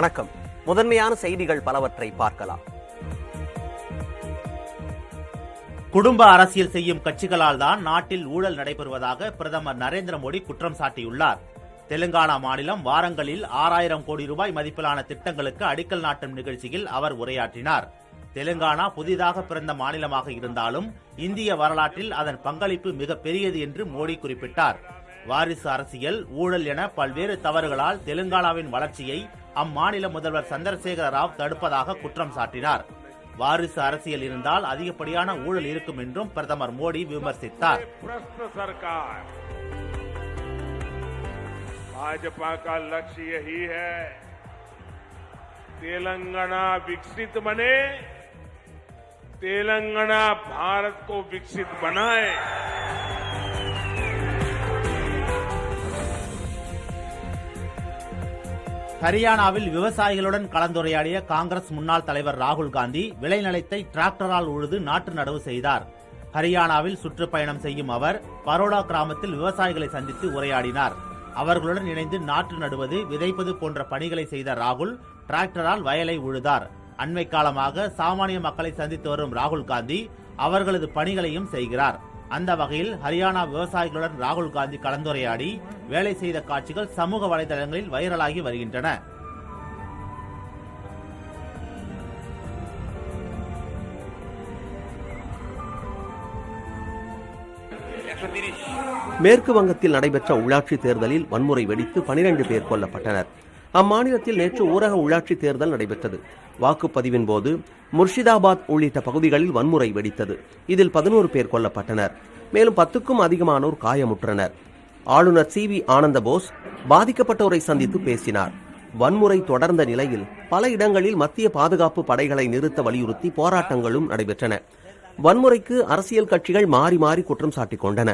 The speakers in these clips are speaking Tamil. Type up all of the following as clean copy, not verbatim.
வணக்கம். முதன்மையான செய்திகள் பலவற்றை பார்க்கலாம். குடும்ப அரசியல் செய்யும் கட்சிகளால் தான் நாட்டில் ஊழல் நடைபெறுவதாக பிரதமர் நரேந்திர மோடி குற்றம் சாட்டியுள்ளார். தெலுங்கானா மாநிலம் வாரங்கலில் 6000 கோடி ரூபாய் மதிப்பிலான திட்டங்களுக்கு அடிக்கல் நாட்டும் நிகழ்ச்சியில் அவர் உரையாற்றினார். தெலுங்கானா புதிதாக பிறந்த மாநிலமாக இருந்தாலும் இந்திய வரலாற்றில் அதன் பங்களிப்பு மிக பெரியது என்று மோடி குறிப்பிட்டார். வாரிசு அரசியல், ஊழல் என பல்வேறு தவறுகளால் தெலுங்கானாவின் வளர்ச்சியை அம்மாநில முதல்வர் சந்திரசேகர ராவ் தடுப்பதாக குற்றம் சாட்டினார். வாரிசு அரசியல் இருந்தால் அதிகப்படியான ஊழல் இருக்கும் என்றும் பிரதமர் மோடி விமர்சித்தார். भाजपा का लक्ष्य यही है, तेलंगाना विकसित बने, तेलंगाना भारत को विकसित बनाए. ஹரியானாவில் விவசாயிகளுடன் கலந்துரையாடிய காங்கிரஸ் முன்னாள் தலைவர் ராகுல் காந்தி விளைநிலத்தை டிராக்டரால் உழுது நாற்று நடவு செய்தார். ஹரியானாவில் சுற்றுப்பயணம் செய்யும் அவர் பரோடா கிராமத்தில் விவசாயிகளை சந்தித்து உரையாடினார். அவர்களுடன் இணைந்து நாற்று நடுவது, விதைப்பது போன்ற பணிகளை செய்த ராகுல் டிராக்டரால் வயலை உழுதார். அண்மை காலமாக சாமானிய மக்களை சந்தித்து வரும் ராகுல் காந்தி அவர்களது பணிகளையும் செய்கிறார். அந்த வகையில் ஹரியானா விவசாயிகளுடன் ராகுல் காந்தி கலந்துரையாடி வேலை செய்த காட்சிகள் சமூக வலைதளங்களில் வைரலாகி வருகின்றன. மேற்கு வங்கத்தில் நடைபெற்ற உள்ளாட்சி தேர்தலில் வன்முறை வெடித்து 12 பேர் கொல்லப்பட்டனர். அம்மாநிலத்தில் நேற்று ஊரக உள்ளாட்சி தேர்தல் நடைபெற்றது. வாக்குப்பதிவின் போது முர்ஷிதாபாத் உள்ளிட்ட பகுதிகளில் வன்முறை வெடித்தது. இதில் 11 பேர் கொல்லப்பட்டனர். மேலும் 10க்கும் அதிகமானோர் காயமுற்றனர். ஆளுநர் சி வி ஆனந்த போஸ் பாதிக்கப்பட்டோரை சந்தித்து பேசினார். வன்முறை தொடர்ந்த நிலையில் பல இடங்களில் மத்திய பாதுகாப்பு படைகளை நிறுத்த வலியுறுத்தி போராட்டங்களும் நடைபெற்றன. வன்முறைக்கு அரசியல் கட்சிகள் மாறி மாறி குற்றம் சாட்டிக் கொண்டன.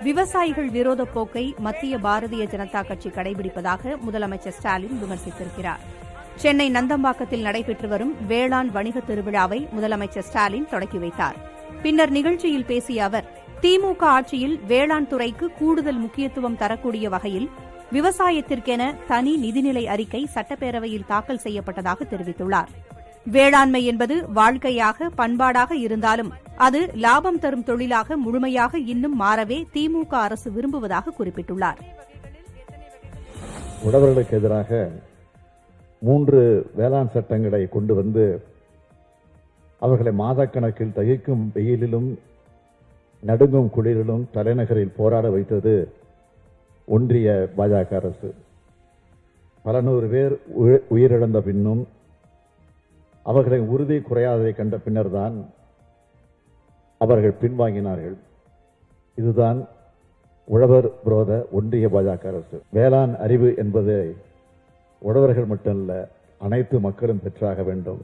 விவசாயிகள் விரோத போக்கை மத்திய பாரதிய ஜனதா கட்சி கடைபிடிப்பதாக முதலமைச்சர் ஸ்டாலின் விமர்சித்திருக்கிறார். சென்னை நந்தம்பாக்கத்தில் நடைபெற்று வரும் வேளாண் வணிக திருவிழாவை முதலமைச்சர் ஸ்டாலின் தொடக்கி வைத்தார். பின்னர் நிகழ்ச்சியில் பேசிய அவர், திமுக ஆட்சியில் வேளாண் துறைக்கு கூடுதல் முக்கியத்துவம் தரக்கூடிய வகையில் விவசாயத்திற்கென தனி நிதிநிலை அறிக்கை சட்டப்பேரவையில் தாக்கல் செய்யப்பட்டதாக தெரிவித்துள்ளார். வேளாண்மை என்பது வாழ்க்கையாக, பண்பாடாக இருந்தாலும் அது லாபம் தரும் தொழிலாக முழுமையாக இன்னும் மாறவே திமுக அரசு விரும்புவதாக குறிப்பிட்டுள்ளார். உழவர்களுக்கு எதிராக 3 வேளாண் சட்டங்களை கொண்டு வந்து அவர்களை மாதக்கணக்கில் தகிக்கும் வெயிலிலும் நடுங்கும் குளிரிலும் தலைநகரில் போராட வைத்தது ஒன்றிய பாஜக அரசு. பல நூறு பேர் உயிரிழந்த பின்னும் அவர்களின் உறுதி குறையாததை கண்ட பின்னர்தான் அவர்கள் பின்வாங்கினார்கள். இதுதான் உழவர் விரோத ஒன்றிய பாஜக அரசு. வேளாண் அறிவு என்பதை உழவர்கள் மட்டுமல்ல, அனைத்து மக்களும் பெற்றாக வேண்டும்.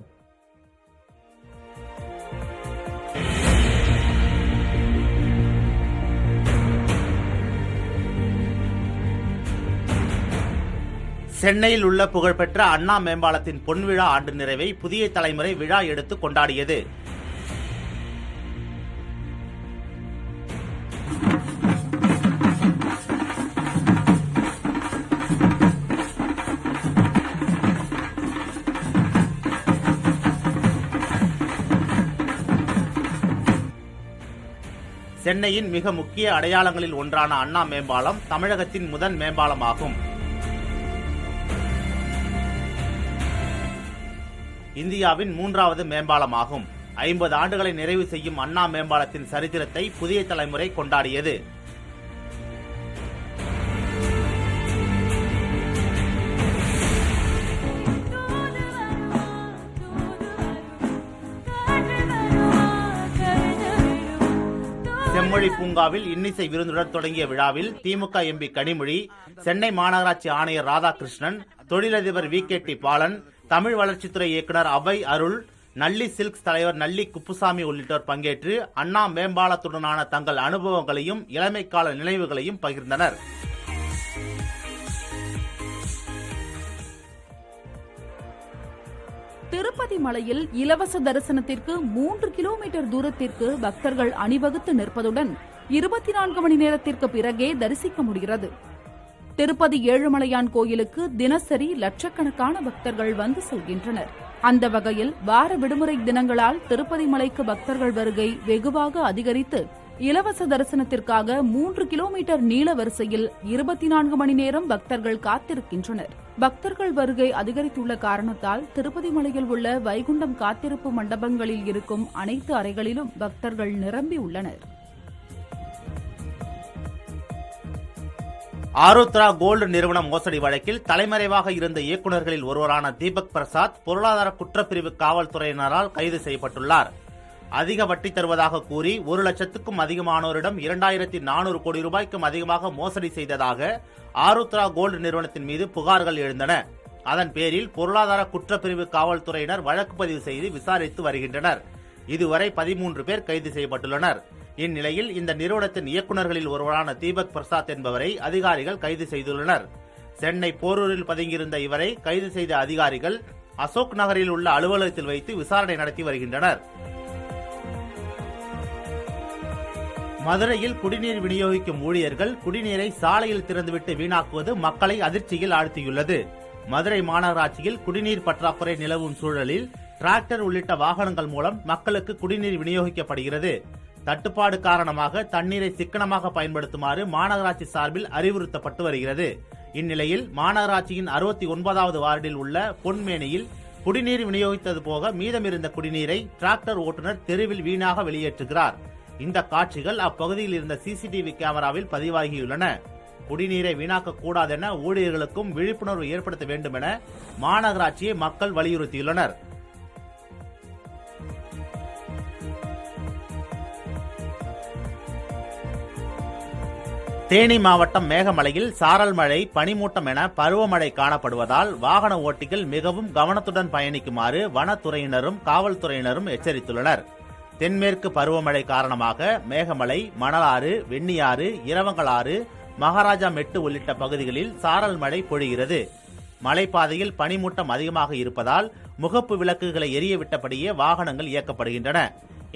சென்னையில் உள்ள புகழ்பெற்ற அண்ணா மேம்பாலத்தின் பொன்விழா ஆண்டு நிறைவை புதிய தலைமுறை விழா எடுத்து கொண்டாடியது. சென்னையின் மிக முக்கிய அடையாளங்களில் ஒன்றான அண்ணா மேம்பாலம் தமிழகத்தின் முதல் மேம்பாலமாகும். இந்தியாவின் 3வது மேம்பாலமாகும். 50 ஆண்டுகளை நிறைவு செய்யும் அண்ணா மேம்பாலத்தின் சரித்திரத்தை புதிய தலைமுறை கொண்டாடியது. செம்மொழி பூங்காவில் இன்னிசை விருந்துடன் தொடங்கிய விழாவில் திமுக எம்பி கனிமொழி, சென்னை மாநகராட்சி ஆணையர் ராதாகிருஷ்ணன், தொழிலதிபர் VKT பாலன், தமிழ் வளர்ச்சித்துறை இயக்குநர் அபய் அருள், நல்லி சில்க்ஸ் தலைவர் நல்லி குப்புசாமி உள்ளிட்டோர் பங்கேற்று அண்ணா மேம்பாலத்துடனான தங்கள் அனுபவங்களையும் இளமைக்கால நினைவுகளையும் பகிர்ந்தனர். திருப்பதி திருப்பதி மலையில் இலவச தரிசனத்திற்கு 3 கிலோமீட்டர் தூரத்திற்கு பக்தர்கள் அணிவகுத்து நிற்பதுடன் 24 மணி நேரத்திற்கு பிறகே தரிசிக்க முடிகிறது. திருப்பதி ஏழுமலையான் கோயிலுக்கு தினசரி லட்சக்கணக்கான பக்தர்கள் வந்து செல்கின்றனர். அந்த வகையில் வார விடுமுறை தினங்களால் திருப்பதி மலைக்கு பக்தர்கள் வருகை வெகுவாக அதிகரித்து இலவச தரிசனத்திற்காக 3 கிலோமீட்டர் நீள வரிசையில் 24 மணி நேரம் பக்தர்கள் காத்திருக்கின்றனர். பக்தர்கள் வருகை அதிகரித்துள்ள காரணத்தால் திருப்பதி மலையில் உள்ள வைகுண்டம் காத்திருப்பு மண்டபங்களில் இருக்கும் அனைத்து அறைகளிலும் பக்தர்கள் நிரம்பி உள்ளனர். ஆருத்ரா கோல்டு நிறுவன மோசடி வழக்கில் தலைமறைவாக இருந்த இயக்குநர்களில் ஒருவரான தீபக் பிரசாத் பொருளாதார குற்றப்பிரிவு காவல்துறையினரால் கைது செய்யப்பட்டுள்ளார். அதிக வட்டி தருவதாக கூறி 1 லட்சத்துக்கும் அதிகமானோரிடம் 2400 கோடி ரூபாய்க்கும் அதிகமாக மோசடி செய்ததாக ஆருத்ரா கோல்டு நிறுவனத்தின் மீது புகார்கள் எழுந்தன. அதன் பேரில் பொருளாதார குற்றப்பிரிவு காவல்துறையினர் வழக்கு பதிவு செய்து விசாரித்து வருகின்றனர். இதுவரை 13 பேர் கைது செய்யப்பட்டுள்ளனர். இந்நிலையில் இந்த நிறுவனத்தின் இயக்குநர்களில் ஒருவரான தீபக் பிரசாத் என்பவரை அதிகாரிகள் கைது செய்துள்ளனர். சென்னை போரூரில் பதுங்கியிருந்த இவரை கைது செய்த அதிகாரிகள் அசோக் நகரில் உள்ள அலுவலகத்தில் வைத்து விசாரணை நடத்தி வருகின்றனர். மதுரையில் குடிநீர் விநியோகிக்கும் ஊழியர்கள் குடிநீரை சாலையில் திறந்துவிட்டு வீணாக்குவது மக்களை அதிர்ச்சியில் ஆழ்த்தியுள்ளது. மதுரை மாநகராட்சியில் குடிநீர் பற்றாக்குறை நிலவும் சூழலில் டிராக்டர் உள்ளிட்ட வாகனங்கள் மூலம் மக்களுக்கு குடிநீர் விநியோகிக்கப்படுகிறது. தட்டுப்பாடு காரணமாக தண்ணீரை சிக்கனமாக பயன்படுத்துமாறு மாநகராட்சி சார்பில் அறிவுறுத்தப்பட்டு வருகிறது. இந்நிலையில் மாநகராட்சியின் 69வது வார்டில் உள்ள பொன்மேனியில் குடிநீர் விநியோகித்தது போக மீதமிருந்த குடிநீரை டிராக்டர் ஓட்டுநர் தெருவில் வீணாக வெளியேற்றுகிறார். இந்த காட்சிகள் அப்பகுதியில் இருந்த சிசிடிவி கேமராவில் பதிவாகியுள்ளன. குடிநீரை வீணாக்க கூடாதென ஊழியர்களுக்கும் விழிப்புணர்வு ஏற்படுத்த வேண்டும் என மாநகராட்சியை மக்கள் வலியுறுத்தியுள்ளனர். தேனி மாவட்டம் மேகமலையில் சாரல் மழை, பனிமூட்டம் என பருவமழை காணப்படுவதால் வாகன ஓட்டிகள் மிகவும் கவனத்துடன் பயணிக்குமாறு வனத்துறையினரும் காவல்துறையினரும் எச்சரித்துள்ளனர். தென்மேற்கு பருவமழை காரணமாக மேகமலை, மணலாறு, வெண்ணியாறு, இரவங்கலாறு, மகாராஜா மெட்டு உள்ளிட்ட பகுதிகளில் சாரல் மழை பொழிகிறது. மலைப்பாதையில் பனிமூட்டம் அதிகமாக இருப்பதால் முகப்பு விளக்குகளை எரியவிட்டபடியே வாகனங்கள் இயக்கப்படுகின்றன.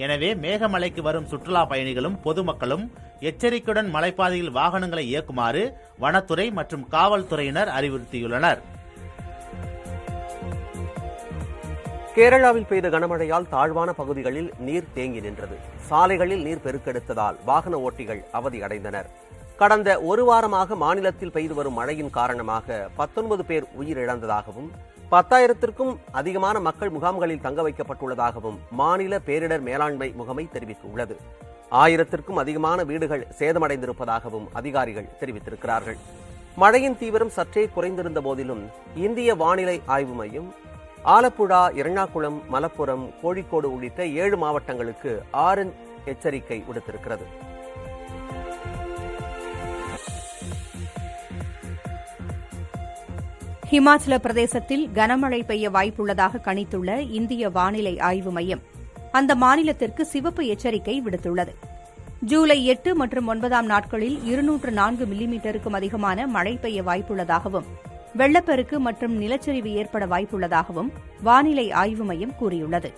எனவே மேகமலைக்கு வரும் சுற்றுலா பயணிகளும் பொதுமக்களும் எச்சரிக்கையுடன் மலைப்பாதையில் வாகனங்களை இயக்குமாறு வனத்துறை மற்றும் காவல்துறையினர் அறிவுறுத்தியுள்ளனர். கேரளாவில் பெய்த கனமழையால் தாழ்வான பகுதிகளில் நீர் தேங்கி நின்றது. சாலைகளில் நீர் பெருக்கெடுத்ததால் வாகன ஓட்டிகள் அவதி அடைந்தனர். கடந்த ஒரு வாரமாக மாநிலத்தில் பெய்து வரும் மழையின் காரணமாக 19 பேர் உயிரிழந்ததாகவும் 10,000த்திற்கும் அதிகமான மக்கள் முகாம்களில் தங்க வைக்கப்பட்டுள்ளதாகவும் மாநில பேரிடர் மேலாண்மை முகமை தெரிவித்துள்ளது. 1000த்திற்கும் அதிகமான வீடுகள் சேதமடைந்திருப்பதாகவும் அதிகாரிகள் தெரிவித்திருக்கிறார்கள். மழையின் தீவிரம் சற்றே குறைந்திருந்த போதிலும் இந்திய வானிலை ஆய்வு மையம் ஆலப்புழா, எர்ணாகுளம், மலப்புரம், கோழிக்கோடு உள்ளிட்ட 7 மாவட்டங்களுக்கு ஆரஞ்ச் எச்சரிக்கை விடுத்திருக்கிறது. ஹிமாச்சல பிரதேசத்தில் கனமழை பெய்ய வாய்ப்புள்ளதாக கணித்துள்ள இந்திய வானிலை ஆய்வு மையம் அந்த மாநிலத்திற்கு சிவப்பு எச்சரிக்கை விடுத்துள்ளது. ஜூலை 8 மற்றும் 9ஆம் நாட்களில் 204 மில்லிமீட்டருக்கும் அதிகமான மழை பெய்ய வாய்ப்புள்ளதாகவும் வெள்ளப்பெருக்கு மற்றும் நிலச்சரிவு ஏற்பட வாய்ப்புள்ளதாகவும் வானிலை ஆய்வு மையம் கூறியுள்ளது.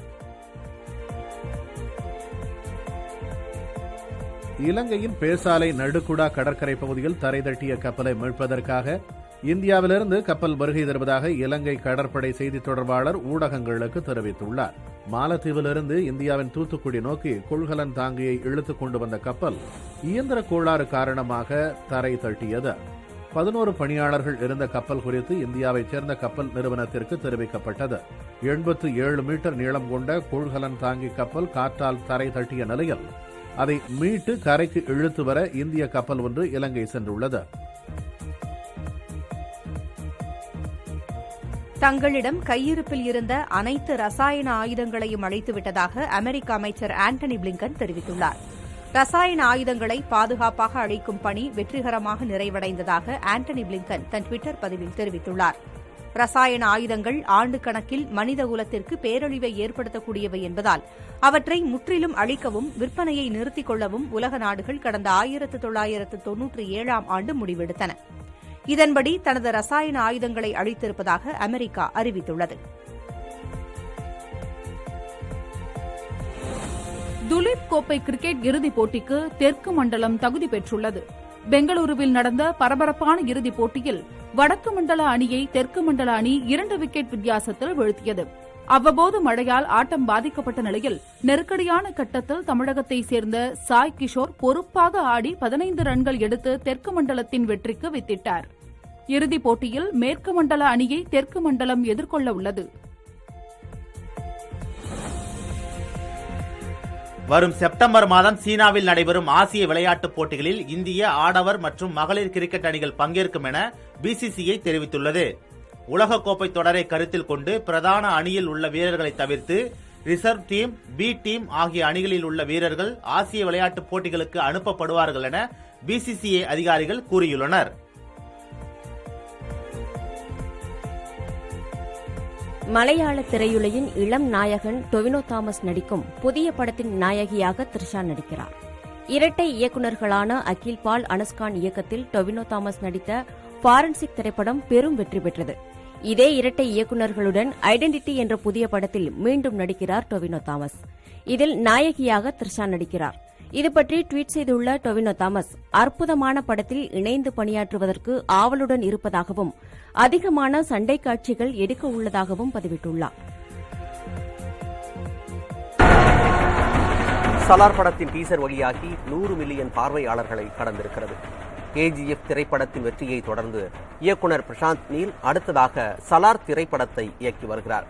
இலங்கையின் பேசாலை நடுக்குடா கடற்கரை பகுதியில் தரை தட்டிய கப்பலை மீட்பதற்காக இந்தியாவிலிருந்து கப்பல் வருகை தருவதாக இலங்கை கடற்படை செய்தி தொடர்பாளர் ஊடகங்களுக்கு தெரிவித்துள்ளார். மாலத்தீவிலிருந்து இந்தியாவின் தூத்துக்குடி நோக்கி கொள்கலன் தாங்கியை இழுத்துக் கொண்டு வந்த கப்பல் இயந்திர கோளாறு காரணமாக தரை தட்டியது. 11 பணியாளர்கள் இருந்த கப்பல் குறித்து இந்தியாவைச் சேர்ந்த கப்பல் நிறுவனத்திற்கு தெரிவிக்கப்பட்டது. 87 மீட்டர் நீளம் கொண்ட கொள்கலன் தாங்கி கப்பல் காற்றால் தரை தட்டிய நிலையில் அதை மீட்டு கரைக்கு இழுத்து வர இந்திய கப்பல் ஒன்று இலங்கை சென்றுள்ளது. தங்களிடம் கையிருப்பில் இருந்த அனைத்து ரசாயன ஆயுதங்களையும் அழித்துவிட்டதாக அமெரிக்க அமைச்சர் ஆண்டனி பிளிங்கன் தெரிவித்துள்ளார். ரசாயன ஆயுதங்களை பாதுகாப்பாக அழிக்கும் பணி வெற்றிகரமாக நிறைவடைந்ததாக ஆண்டனி பிளிங்கன் தன் டுவிட்டர் பதிவில் தெரிவித்துள்ளார். ரசாயன ஆயுதங்கள் ஆண்டு கணக்கில் மனித குலத்திற்கு பேரழிவை ஏற்படுத்தக்கூடியவை என்பதால் அவற்றை முற்றிலும் அழிக்கவும் விற்பனையை நிறுத்திக் கொள்ளவும் உலக நாடுகள் கடந்த 1997ஆம் ஆண்டு முடிவெடுத்தன. இதன்படி தனது ரசாயன ஆயுதங்களை அழித்திருப்பதாக அமெரிக்கா அறிவித்துள்ளது. துலீப் கோப்பை கிரிக்கெட் இறுதிப் போட்டிக்கு தெற்கு மண்டலம் தகுதி பெற்றுள்ளது. பெங்களூருவில் நடந்த பரபரப்பான இறுதிப் போட்டியில் வடக்கு மண்டல அணியை தெற்கு மண்டல அணி 2 விக்கெட் வித்தியாசத்தில் வீழ்த்தியது. அவ்வப்போது மழையால் ஆட்டம் பாதிக்கப்பட்ட நிலையில் நெருக்கடியான கட்டத்தில் தமிழகத்தை சேர்ந்த சாய் கிஷோர் பொறுப்பாக ஆடி 15 ரன்கள் எடுத்து தெற்கு மண்டலத்தின் வெற்றிக்கு வித்திட்டார். இறுதிப் போட்டியில் மேற்கு மண்டல அணியை தெற்கு மண்டலம் எதிர்கொள்ள உள்ளது. வரும் செப்டம்பர் மாதம் சீனாவில் நடைபெறும் ஆசிய விளையாட்டுப் போட்டிகளில் இந்திய ஆடவர் மற்றும் மகளிர் கிரிக்கெட் அணிகள் பங்கேற்கும் என பிசிசிஐ தெரிவித்துள்ளது. உலகக்கோப்பை தொடரை கருத்தில் கொண்டு பிரதான அணியில் உள்ள வீரர்களை தவிர்த்து ரிசர்வ் டீம், பி டீம் ஆகிய அணிகளில் உள்ள வீரர்கள் ஆசிய விளையாட்டுப் போட்டிகளுக்கு அனுப்பப்படுவார்கள் என பிசிசிஐ அதிகாரிகள் கூறியுள்ளனர். மலையாள திரையுலகின் இளம் நாயகன் டொவினோ தாமஸ் நடிக்கும் புதிய படத்தின் நாயகியாக த்ரிஷா நடிக்கிறார். இரட்டை இயக்குநர்களான அகில் பால், அனஸ்கான் இயக்கத்தில் டொவினோ தாமஸ் நடித்த ஃபாரன்சிக் திரைப்படம் பெரும் வெற்றி பெற்றது. இதே இரட்டை இயக்குநர்களுடன் ஐடென்டிட்டி என்ற புதிய படத்தில் மீண்டும் நடிக்கிறார் டொவினோ தாமஸ். இதில் நாயகியாக த்ரிஷா நடிக்கிறார். இதுபற்றி ட்வீட் செய்துள்ள டொவினோ தாமஸ், அற்புதமான படத்தில் இணைந்து பணியாற்றுவதற்கு ஆவலுடன் இருப்பதாகவும் அதிகமான சண்டை காட்சிகள் எடுக்க உள்ளதாகவும் பதிவிட்டுள்ளார். சலார் படத்தின் டீசர் வெளியாகி 100 மில்லியன் பார்வையாளர்களை கடந்திருக்கிறது. கேஜிஎஃப் திரைப்படத்தின் வெற்றியை தொடர்ந்து இயக்குனர் பிரசாந்த் நீல் அடுத்ததாக சலார் திரைப்படத்தை இயக்கி வருகிறார்.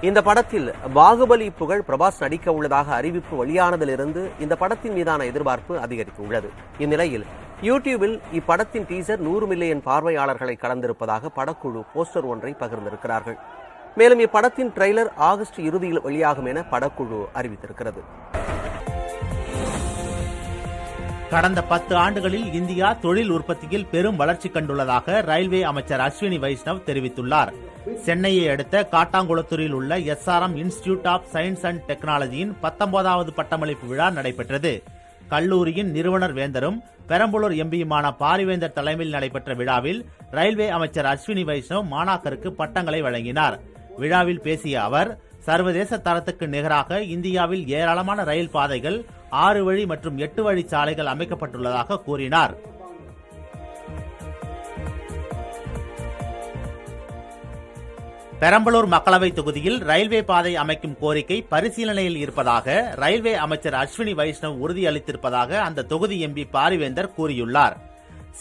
இந்த படத்தில் பாகுபலி புகழ் பிரபாஸ் நடிக்க உள்ளதாக அறிவிப்பு வெளியானதிலிருந்து இந்த படத்தின் மீதான எதிர்பார்ப்பு அதிகரித்துள்ளது. இந்நிலையில் யூடியூபில் இப்படத்தின் டீசர் 100 மில்லியன் பார்வையாளர்களை கடந்திருப்பதாக படக்குழு போஸ்டர் ஒன்றை பகிர்ந்திருக்கிறார்கள். மேலும் இப்படத்தின் ட்ரெய்லர் ஆகஸ்ட் இறுதியில் வெளியாகும் என படக்குழு அறிவித்திருக்கிறது. கடந்த 10 ஆண்டுகளில் இந்தியா தொழில் உற்பத்தியில் பெரும் வளர்ச்சி கண்டுள்ளதாக ரயில்வே அமைச்சர் அஸ்வினி வைஷ்ணவ் தெரிவித்துள்ளார். சென்னையை அடுத்த காட்டாங்குளத்தூரில் உள்ள SRM institute of science and டெக்னாலஜியின் 19வது பட்டமளிப்பு விழா நடைபெற்றது. கல்லூரியின் நிறுவனர் வேந்தரும் பெரம்பலூர் எம்பியுமான பாரிவேந்தர் தலைமையில் நடைபெற்ற விழாவில் ரயில்வே அமைச்சர் அஸ்வினி வைஷ்ணவ் மாணாக்கருக்கு பட்டங்களை வழங்கினார். விழாவில் பேசிய அவர், சர்வதேச தரத்துக்கு நிகராக இந்தியாவில் ஏராளமான ரயில் பாதைகள், 6 வழி மற்றும் 8 வழி சாலைகள் அமைக்கப்பட்டுள்ளதாக கூறினார். பெரம்பலூர் மக்களவை தொகுதியில் ரயில்வே பாதை அமைக்கும் கோரிக்கை பரிசீலனையில் இருப்பதாக ரயில்வே அமைச்சர் அஸ்வினி வைஷ்ணவ் உறுதியளித்திருப்பதாக அந்த தொகுதி எம்பி பாரிவேந்தர் கூறியுள்ளார்.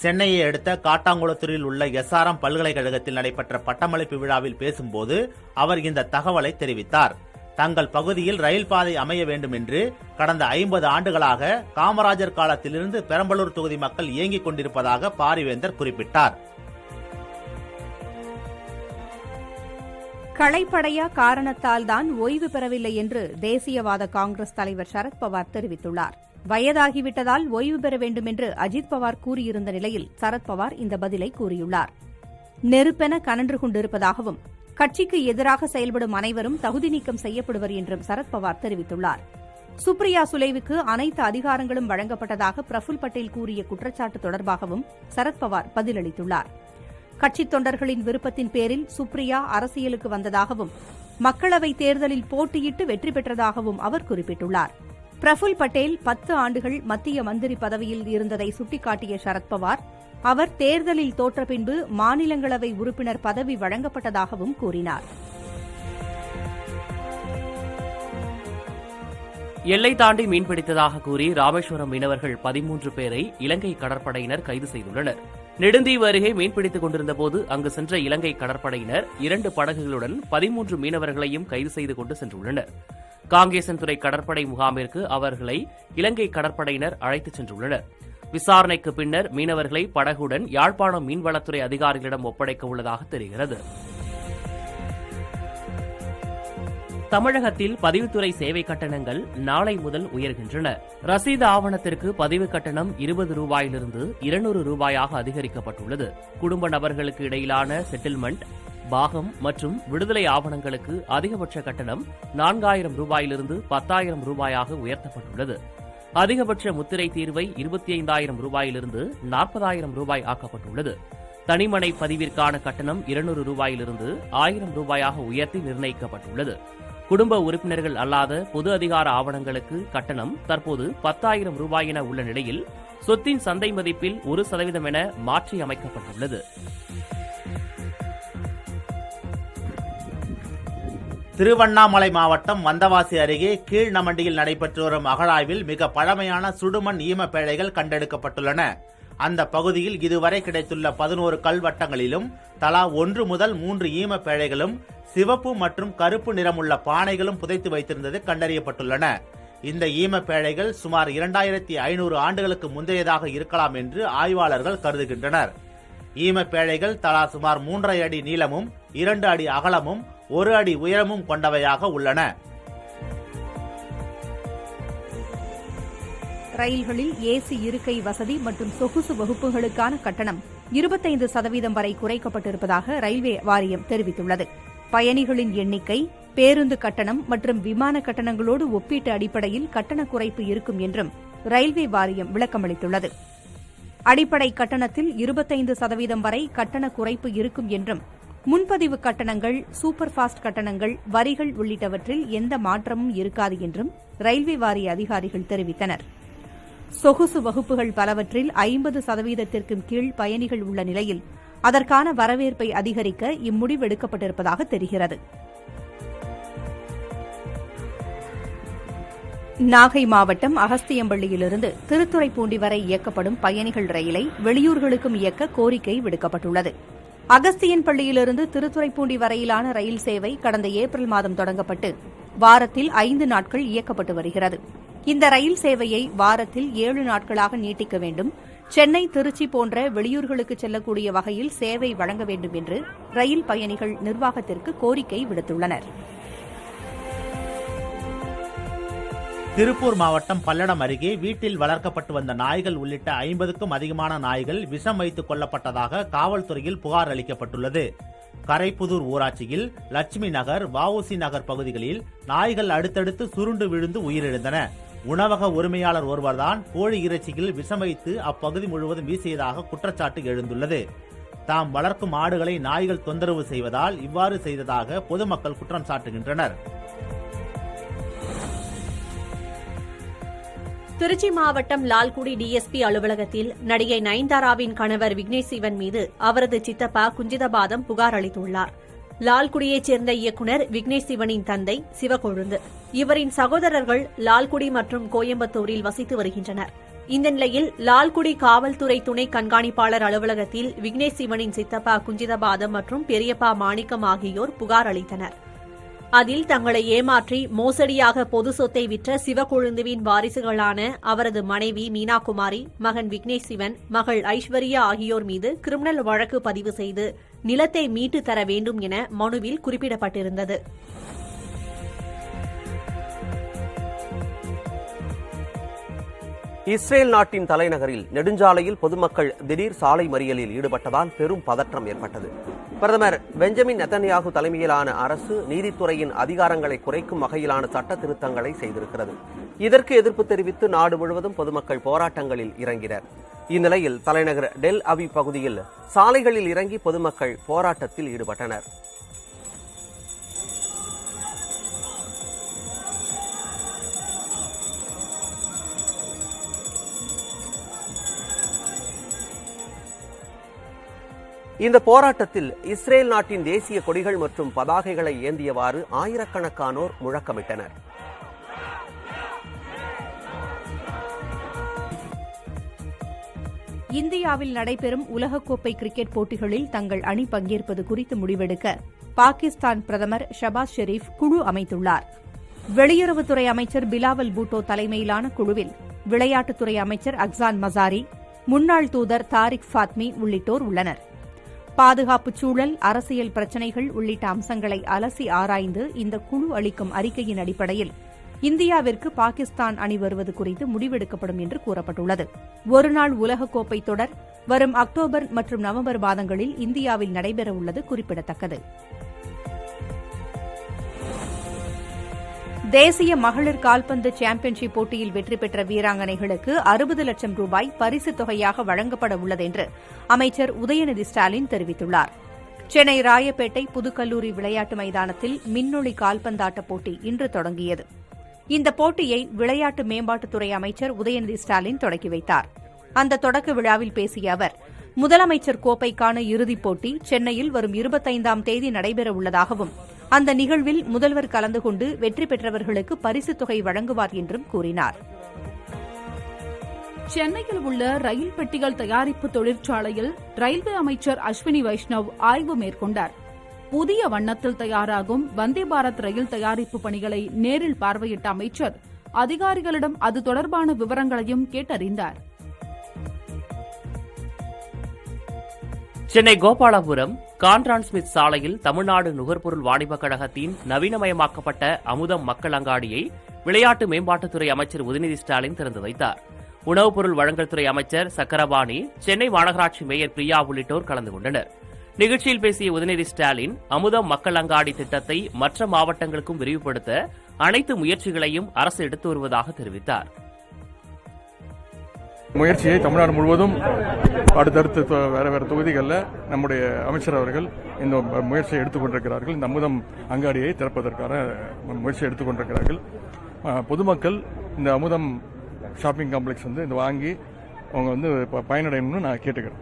சென்னையை அடுத்த காட்டாங்குளத்தூரில் உள்ள SRM பல்கலைக்கழகத்தில் நடைபெற்ற பட்டமளிப்பு விழாவில் பேசும்போது அவர் இந்த தகவலை தெரிவித்தார். தங்கள் பகுதியில் ரயில் பாதை அமைய வேண்டும் என்று கடந்த 50 ஆண்டுகளாக காமராஜர் காலத்திலிருந்து பெரம்பலூர் தொகுதி மக்கள் இயங்கிக் கொண்டிருப்பதாக பாரிவேந்தர் குறிப்பிட்டார். களைப்படையா காரணத்தால் தான் ஓய்வு பெறவில்லை என்று தேசியவாத காங்கிரஸ் தலைவர் சரத்பவார் தெரிவித்துள்ளார். வயதாகிவிட்டதால் ஓய்வு பெற வேண்டும் என்று அஜித் பவார் கூறியிருந்த நிலையில் சரத்பவார் இந்த பதிலை கூறியுள்ளார். நெருப்பென கனன்று கொண்டிருப்பதாகவும் கட்சிக்கு எதிராக செயல்படும் அனைவரும் தகுதி நீக்கம் செய்யப்படுவர் என்றும் சரத்பவார் தெரிவித்துள்ளார். சுப்ரியா சுலேவுக்கு அனைத்து அதிகாரங்களும் வழங்கப்பட்டதாக பிரஃபுல் பட்டேல் கூறிய குற்றச்சாட்டு தொடர்பாகவும் சரத்பவார் பதிலளித்துள்ளார். கட்சித் தொண்டர்களின் விருப்பத்தின் பேரில் சுப்ரியா அரசியலுக்கு வந்ததாகவும் மக்களவைத் தேர்தலில் போட்டியிட்டு வெற்றி பெற்றதாகவும் அவர் குறிப்பிட்டுள்ளார். பிரஃபுல் பட்டேல் 10 ஆண்டுகள் மத்திய மந்திரி பதவியில் இருந்ததை சுட்டிக்காட்டிய சரத்பவார், அவர் தேர்தலில் தோற்ற பின்பு மாநிலங்களவை உறுப்பினர் பதவி வழங்கப்பட்டதாகவும் கூறினார். எல்லை தாண்டி மீன்பிடித்ததாக கூறி ராமேஸ்வரம் மீனவர்கள் 13 பேரை இலங்கை கடற்படையினர் கைது செய்துள்ளனர். நெடுந்தீவு அருகே மீன்பிடித்துக் கொண்டிருந்தபோது அங்கு சென்ற இலங்கை கடற்படையினர் 2 படகுகளுடன் 13 மீனவர்களையும் கைது செய்து கொண்டு சென்றுள்ளனர். காங்கேசன்துறை கடற்படை முகாமிற்கு அவர்களை இலங்கை கடற்படையினர் அழைத்துச் சென்றுள்ளனர். விசாரணைக்கு பின்னர் மீனவர்களை படகுடன் யாழ்ப்பாணம் மீன்வளத்துறை அதிகாரிகளிடம் ஒப்படைக்க உள்ளதாக தெரிகிறது. தமிழகத்தில் பதிவுத்துறை சேவை கட்டணங்கள் நாளை முதல் உயர்கின்றன. ரசீது ஆவணத்திற்கு பதிவு கட்டணம் 20 ரூபாயிலிருந்து 200 ரூபாயாக அதிகரிக்கப்பட்டுள்ளது. குடும்ப நபர்களுக்கு இடையிலான செட்டில்மெண்ட், பாகம் மற்றும் விடுதலை ஆவணங்களுக்கு அதிகபட்ச கட்டணம் 4000 ரூபாயிலிருந்து 10,000 ரூபாயாக உயர்த்தப்பட்டுள்ளது. அதிகபட்ச முத்திரை தீர்வை 25,000 ரூபாயிலிருந்து 40,000 ரூபாய் ஆக்கப்பட்டுள்ளது. தனிமனை பதிவிற்கான கட்டணம் 200 ரூபாயிலிருந்து 1000 ரூபாயாக உயர்த்தி நிர்ணயிக்கப்பட்டுள்ளது. குடும்ப உறுப்பினர்கள் அல்லாத பொது அதிகார ஆவணங்களுக்கு கட்டணம் தற்போது 10,000 ரூபாய் என உள்ள நிலையில் சொத்தின் சந்தை மதிப்பில் 1% என மாற்றி அமைக்கப்பட்டுள்ளது. திருவண்ணாமலை மாவட்டம் வந்தவாசி அருகே கீழ்நமண்டியில் நடைபெற்று வரும் அகழாய்வில் மிக பழமையான சுடுமண் ஈமப்பேழைகள் கண்டெடுக்கப்பட்டுள்ளன. அந்த பகுதியில் இதுவரை கிடைத்துள்ள 11 கல்வட்டங்களிலும் தலா 1 முதல் 3 ஈமப்பேழைகளும் சிவப்பு மற்றும் கருப்பு நிறமுள்ள பானைகளும் புதைத்து வைத்திருந்தது கண்டறியப்பட்டுள்ளன. இந்த ஈமப்பேழைகள் சுமார் 2500 ஆண்டுகளுக்கு முந்தையதாக இருக்கலாம் என்று ஆய்வாளர்கள் கருதுகின்றனர். ஈமப்பேழைகள் தலா சுமார் 3.5 அடி நீளமும் 2 அடி அகலமும் 1 அடி உயரமும் கொண்டவையாக உள்ளன. ரயில்களில் ஏசி இருக்கை வசதி மற்றும் சொகுசு வகுப்புகளுக்கான கட்டணம் 25% வரை குறைக்கப்பட்டிருப்பதாக ரயில்வே வாரியம் தெரிவித்துள்ளது. பயணிகளின் எண்ணிக்கை, பேருந்து கட்டணம் மற்றும் விமான கட்டணங்களோடு ஒப்பீட்டு அடிப்படையில் கட்டண குறைப்பு இருக்கும் என்றும் ரயில்வே வாரியம் விளக்கமளித்துள்ளது. அடிப்படை கட்டணத்தில் 25% வரை கட்டண குறைப்பு இருக்கும் என்றும் முன்பதிவு கட்டணங்கள், சூப்பர் ஃபாஸ்ட் கட்டணங்கள், வரிகள் உள்ளிட்டவற்றில் எந்த மாற்றமும் இருக்காது என்றும் ரயில்வே வாரிய அதிகாரிகள் தெரிவித்தனர். சொகுசு வகுப்புகள் பலவற்றில் 50%த்திற்கும் கீழ் பயணிகள் உள்ள நிலையில் அதற்கான வரவேற்பை அதிகரிக்க இம்முடிவு எடுக்கப்பட்டிருப்பதாக தெரிகிறது. நாகை மாவட்டம் அகஸ்தியம்பள்ளியிலிருந்து திருத்துறைப்பூண்டி வரை இயக்கப்படும் பயணிகள் ரயிலை வெளியூர்களுக்கும் இயக்க கோரிக்கை விடுக்கப்பட்டுள்ளது. அகஸ்தியன்பள்ளியிலிருந்து திருத்துறைப்பூண்டி வரையிலான ரயில் சேவை கடந்த ஏப்ரல் மாதம் தொடங்கப்பட்டு வாரத்தில் 5 நாட்கள் இயக்கப்பட்டு வருகிறது. இந்த ரயில் சேவையை வாரத்தில் 7 நாட்களாக நீட்டிக்க வேண்டும், சென்னை, திருச்சி போன்ற வெளியூர்களுக்கு செல்லக்கூடிய வகையில் சேவை வழங்க வேண்டும் என்று ரயில் பயணிகள் நிர்வாகத்திற்கு கோரிக்கை விடுத்துள்ளனர். திருப்பூர் மாவட்டம் பல்லடம் அருகே வீட்டில் வளர்க்கப்பட்டு வந்த நாய்கள் உள்ளிட்ட 50க்கும் அதிகமான நாய்கள் விஷம் வைத்துக் கொல்லப்பட்டதாக காவல்துறையில் புகார் அளிக்கப்பட்டுள்ளது. கரைப்புதூர் ஊராட்சியில் லட்சுமி நகர், வஉசி நகர் பகுதிகளில் நாய்கள் அடுத்தடுத்து சுருண்டு விழுந்து உயிரிழந்தன. உணவக உரிமையாளர் ஒருவர்தான் கோழி இறைச்சியில் விஷம் வைத்து அப்பகுதி முழுவதும் வீசியதாக குற்றச்சாட்டு எழுந்துள்ளது. தாம் வளர்க்கும் ஆடுகளை நாய்கள் தொந்தரவு செய்வதால் இவ்வாறு செய்ததாக பொதுமக்கள் குற்றம் சாட்டுகின்றனர். திருச்சி மாவட்டம் லால்குடி டிஎஸ்பி அலுவலகத்தில் நடிகை நயன்தாராவின் கணவர் விக்னேஷ் சிவன் மீது அவரது சித்தப்பா குஞ்சிதபாதம் புகார் அளித்துள்ளார். லால்குடியைச் சேர்ந்த இயக்குநர் விக்னேஷ் சிவனின் தந்தை சிவக்கொழுந்து, இவரின் சகோதரர்கள் லால்குடி மற்றும் கோயம்புத்தூரில் வசித்து வருகின்றனர். இந்த நிலையில் லால்குடி காவல்துறை துணை கண்காணிப்பாளர் அலுவலகத்தில் விக்னேஷ் சிவனின் சித்தப்பா குஞ்சிதபாதம் மற்றும் பெரியப்பா மாணிக்கம் ஆகியோர் புகார் அளித்தனர். அதில் தங்களை ஏமாற்றி மோசடியாக பொது சொத்தை விற்ற சிவக்கொழுந்துவின் வாரிசுகளான அவரது மனைவி மீனாகுமாரி, மகன் விக்னேஷ் சிவன், மகள் ஐஸ்வர்யா ஆகியோர் மீது கிரிமினல் வழக்கு பதிவு செய்து நிலத்தை மீட்டு தர வேண்டும் என மனுவில் குறிப்பிடப்பட்டிருந்தது. இஸ்ரேல் நாட்டின் தலைநகரில் நெடுஞ்சாலையில் பொதுமக்கள் திடீர் சாலை மறியலில் ஈடுபட்டதால் பெரும் பதற்றம் ஏற்பட்டது. பிரதமர் பெஞ்சமின் நெத்தன்யாகு தலைமையிலான அரசு நீதித்துறையின் அதிகாரங்களை குறைக்கும் வகையிலான சட்ட திருத்தங்களை செய்திருக்கிறது. இதற்கு எதிர்ப்பு தெரிவித்து நாடு முழுவதும் பொதுமக்கள் போராட்டங்களில் இறங்கினர். இந்நிலையில் தலைநகர் டெல் அவிவ் பகுதியில் சாலைகளில் இறங்கி பொதுமக்கள் போராட்டத்தில் ஈடுபட்டனர். இந்த போராட்டத்தில் இஸ்ரேல் நாட்டின் தேசிய கொடிகள் மற்றும் பதாகைகளை ஏந்தியவாறு ஆயிரக்கணக்கானோர் முழக்கமிட்டனர். இந்தியாவில் நடைபெறும் உலகக்கோப்பை கிரிக்கெட் போட்டிகளில் தங்கள் அணி பங்கேற்பது குறித்து முடிவெடுக்க பாகிஸ்தான் பிரதமர் ஷபாஸ் ஷெரீப் குழு அமைத்துள்ளார். வெளியுறவுத்துறை அமைச்சர் பிலாவல் பூட்டோ தலைமையிலான குழுவில் விளையாட்டுத்துறை அமைச்சர் அக்சான் மசாரி, முன்னாள் தூதர் தாரிக் ஃபாத்மி உள்ளிட்டோர் உள்ளனர். பாதுகாப்பு சூழல், அரசியல் பிரச்சினைகள் உள்ளிட்ட அம்சங்களை அலசி ஆராய்ந்து இந்த குழு அளிக்கும் அறிக்கையின் அடிப்படையில் இந்தியாவிற்கு பாகிஸ்தான் அணி வருவது குறித்து முடிவெடுக்கப்படும் என்று கூறப்பட்டுள்ளது. ஒருநாள் உலகக்கோப்பை தொடர் வரும் அக்டோபர் மற்றும் நவம்பர் மாதங்களில் இந்தியாவில் நடைபெறவுள்ளது குறிப்பிடத்தக்கது. தேசிய மகளிர் கால்பந்து சாம்பியன்ஷிப் போட்டியில் வெற்றி பெற்ற வீராங்கனைகளுக்கு 60 லட்சம் ரூபாய் பரிசுத் தொகையாக வழங்கப்பட உள்ளது என்று அமைச்சர் உதயநிதி ஸ்டாலின் தெரிவித்துள்ளார். சென்னை ராயப்பேட்டை புதுக்கல்லூரி விளையாட்டு மைதானத்தில் மின்னொளி கால்பந்தாட்ட போட்டி இன்று தொடங்கியது. இந்த போட்டியை விளையாட்டு மேம்பாட்டுத்துறை அமைச்சர் உதயநிதி ஸ்டாலின் தொடக்கி வைத்தார். அந்த தொடக்க விழாவில் பேசிய அவர், முதலமைச்சர் கோப்பைக்கான இறுதிப் போட்டி சென்னையில் வரும் 25ஆம் தேதி நடைபெறவுள்ளதாகவும், அந்த நிகழ்வில் முதல்வர் கலந்து கொண்டு வெற்றி பெற்றவர்களுக்கு பரிசுத் தொகை வழங்குவார் என்றும் கூறினார். சென்னையில் உள்ள ரயில் பெட்டிகள் தயாரிப்பு தொழிற்சாலையில் ரயில்வே அமைச்சர் அஸ்வினி வைஷ்ணவ் ஆய்வு மேற்கொண்டார். புதிய வண்ணத்தில் தயாராகும் வந்தே பாரத் ரயில் தயாரிப்பு பணிகளை நேரில் பார்வையிட்ட அமைச்சர் அதிகாரிகளிடம் அது தொடர்பான விவரங்களையும் கேட்டறிந்தார். சென்னை கோபாலபுரம் கான்ட்ரான்ஸ்மித் சாலையில் தமிழ்நாடு நுகர்பொருள் வாணிபக் கழகத்தின் நவீனமயமாக்கப்பட்ட அமுதம் மக்கள் அங்காடியை விளையாட்டு மேம்பாட்டுத்துறை அமைச்சர் உதயநிதி ஸ்டாலின் திறந்து வைத்தார். உணவுப் பொருள் வழங்கல் துறை அமைச்சர் சக்கரபாணி, சென்னை மாநகராட்சி மேயர் பிரியா உள்ளிட்டோர் கலந்து கொண்டனர். நிகழ்ச்சியில் பேசிய உதயநிதி ஸ்டாலின், அமுதம் மக்கள் அங்காடி திட்டத்தை மற்ற மாவட்டங்களுக்கும் விரிவுபடுத்த அனைத்து முயற்சிகளையும் அரசு எடுத்து வருவதாக தெரிவித்தார். முயற்சியை தமிழ்நாடு முழுவதும் அடுத்தடுத்து வேற தொகுதிகளில் நம்முடைய அமைச்சர் அவர்கள் இந்த முயற்சியை எடுத்துக் கொண்டிருக்கிறார்கள். இந்த அமுதம் அங்காடியை திறப்பதற்கான முயற்சியை எடுத்துக் கொண்டிருக்கிறார்கள். பொதுமக்கள் இந்த அமுதம் ஷாப்பிங் காம்ப்ளெக்ஸ் இந்த வாங்கி அவங்க பயனடையணும்னு நான் கேட்டுக்கிறேன்.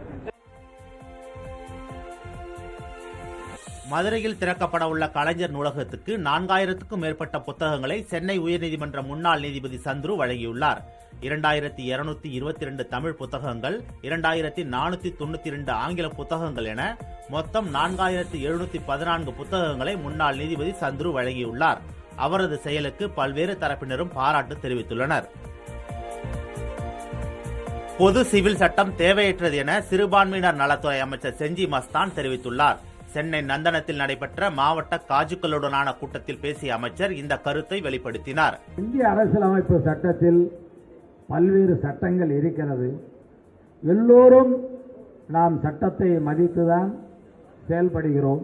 மதுரையில் திறக்கப்பட உள்ள கலைஞர் நூலகத்துக்கு 4000க்கும் மேற்பட்ட புத்தகங்களை சென்னை உயர்நீதிமன்ற முன்னாள் நீதிபதி சந்துரு வழங்கியுள்ளார். 2222 தமிழ் புத்தகங்கள், 2492 ஆங்கில புத்தகங்கள் என மொத்தம் 4714 புத்தகங்களை முன்னாள் நீதிபதி சந்துரு வழங்கியுள்ளார். அவரது செயலுக்கு பல்வேறு தரப்பினரும் பாராட்டு தெரிவித்துள்ளனர். பொது சிவில் சட்டம் தேவையற்றது என சிறுபான்மையினர் நலத்துறை அமைச்சர் செஞ்சி மஸ்தான் தெரிவித்துள்ளார். சென்னை நந்தனத்தில் நடைபெற்ற மாவட்ட காஜுக்களுடனான கூட்டத்தில் பேசிய அமைச்சர் இந்த கருத்தை வெளிப்படுத்தினார். இந்திய அரசியலமைப்பு சட்டத்தில் பல்வேறு சட்டங்கள் இருக்கிறது. எல்லோரும் நாம் சட்டத்தை மதித்துதான் செயல்படுகிறோம்.